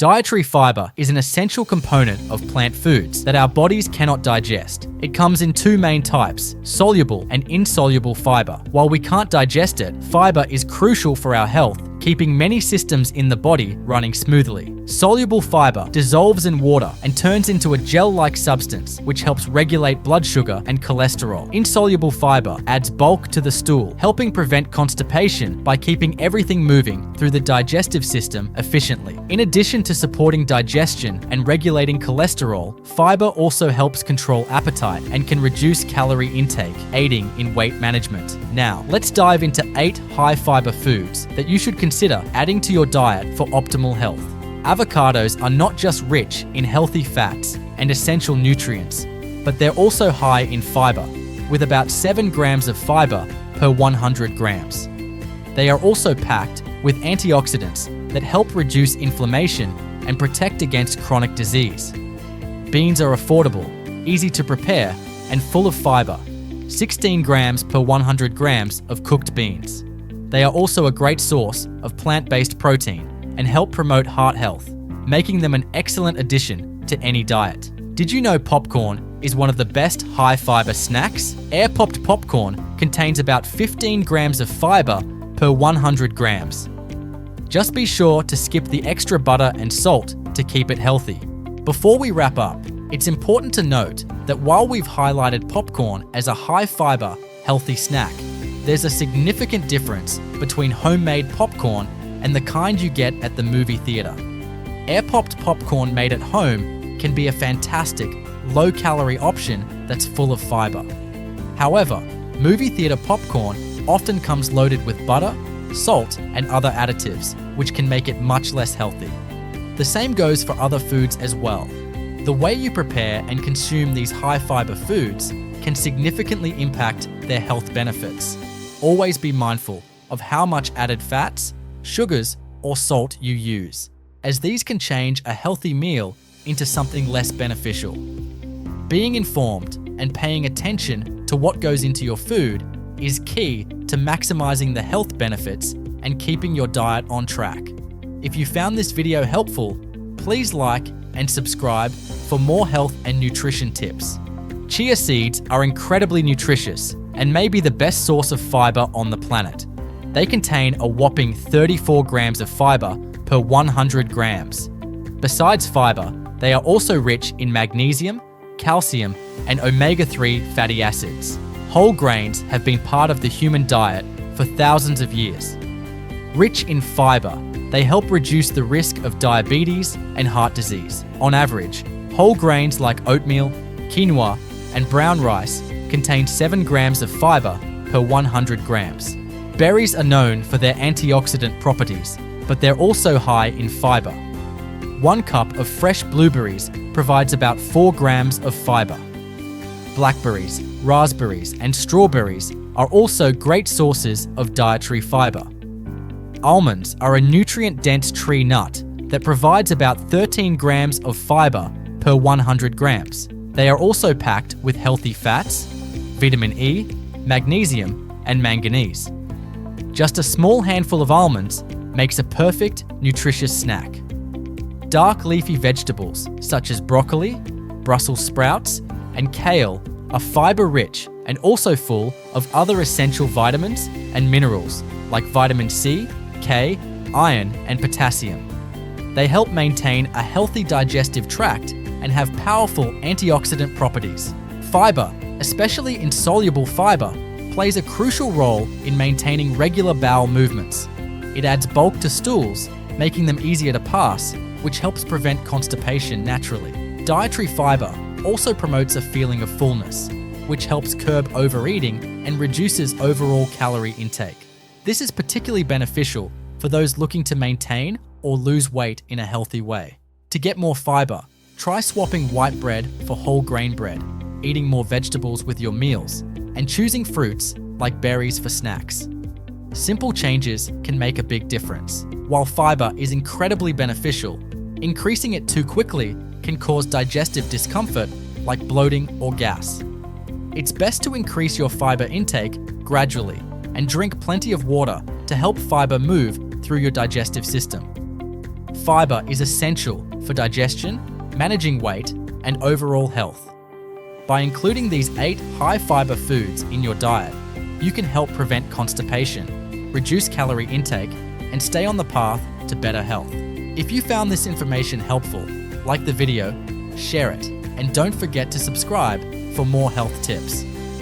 Dietary fiber is an essential component of plant foods that our bodies cannot digest. It comes in two main types, soluble and insoluble fiber. While we can't digest it, fiber is crucial for our health, keeping many systems in the body running smoothly. Soluble fiber dissolves in water and turns into a gel-like substance, which helps regulate blood sugar and cholesterol. Insoluble fiber adds bulk to the stool, helping prevent constipation by keeping everything moving through the digestive system efficiently. In addition to supporting digestion and regulating cholesterol, fiber also helps control appetite and can reduce calorie intake, aiding in weight management. Now, let's dive into 8 high-fiber foods that you should consider adding to your diet for optimal health. Avocados are not just rich in healthy fats and essential nutrients, but they're also high in fiber, with about 7 grams of fiber per 100 grams. They are also packed with antioxidants that help reduce inflammation and protect against chronic disease. Beans are affordable, easy to prepare, and full of fiber, 16 grams per 100 grams of cooked beans. They are also a great source of plant-based protein and help promote heart health, making them an excellent addition to any diet. Did you know popcorn is one of the best high-fiber snacks? Air-popped popcorn contains about 15 grams of fiber per 100 grams. Just be sure to skip the extra butter and salt to keep it healthy. Before we wrap up, it's important to note that while we've highlighted popcorn as a high-fiber, healthy snack, there's a significant difference between homemade popcorn and the kind you get at the movie theater. Air-popped popcorn made at home can be a fantastic, low-calorie option that's full of fiber. However, movie theater popcorn often comes loaded with butter, salt, and other additives, which can make it much less healthy. The same goes for other foods as well. The way you prepare and consume these high-fiber foods can significantly impact their health benefits. Always be mindful of how much added fats, sugars, or salt you use, as these can change a healthy meal into something less beneficial. Being informed and paying attention to what goes into your food is key to maximizing the health benefits and keeping your diet on track. If you found this video helpful, please like and subscribe for more health and nutrition tips. Chia seeds are incredibly nutritious and may be the best source of fiber on the planet. They contain a whopping 34 grams of fiber per 100 grams. Besides fiber, they are also rich in magnesium, calcium, and omega-3 fatty acids. Whole grains have been part of the human diet for thousands of years. Rich in fiber, they help reduce the risk of diabetes and heart disease. On average, whole grains like oatmeal, quinoa, and brown rice contain 7 grams of fiber per 100 grams. Berries are known for their antioxidant properties, but they're also high in fiber. 1 cup of fresh blueberries provides about 4 grams of fiber. Blackberries, raspberries, and strawberries are also great sources of dietary fiber. Almonds are a nutrient-dense tree nut that provides about 13 grams of fiber per 100 grams. They are also packed with healthy fats, vitamin E, magnesium, and manganese. Just a small handful of almonds makes a perfect, nutritious snack. Dark leafy vegetables such as broccoli, Brussels sprouts, and kale are fiber-rich and also full of other essential vitamins and minerals like vitamin C, K, iron, and potassium. They help maintain a healthy digestive tract and have powerful antioxidant properties. Fiber, especially insoluble fiber, plays a crucial role in maintaining regular bowel movements. It adds bulk to stools, making them easier to pass, which helps prevent constipation naturally. Dietary fiber also promotes a feeling of fullness, which helps curb overeating and reduces overall calorie intake. This is particularly beneficial for those looking to maintain or lose weight in a healthy way. To get more fiber, try swapping white bread for whole grain bread, eating more vegetables with your meals, and choosing fruits like berries for snacks. Simple changes can make a big difference. While fiber is incredibly beneficial, increasing it too quickly can cause digestive discomfort like bloating or gas. It's best to increase your fiber intake gradually and drink plenty of water to help fiber move through your digestive system. fiber is essential for digestion, managing weight, and overall health. By including these 8 high-fiber foods in your diet, you can help prevent constipation, reduce calorie intake, and stay on the path to better health. If you found this information helpful, like the video, share it, and don't forget to subscribe for more health tips.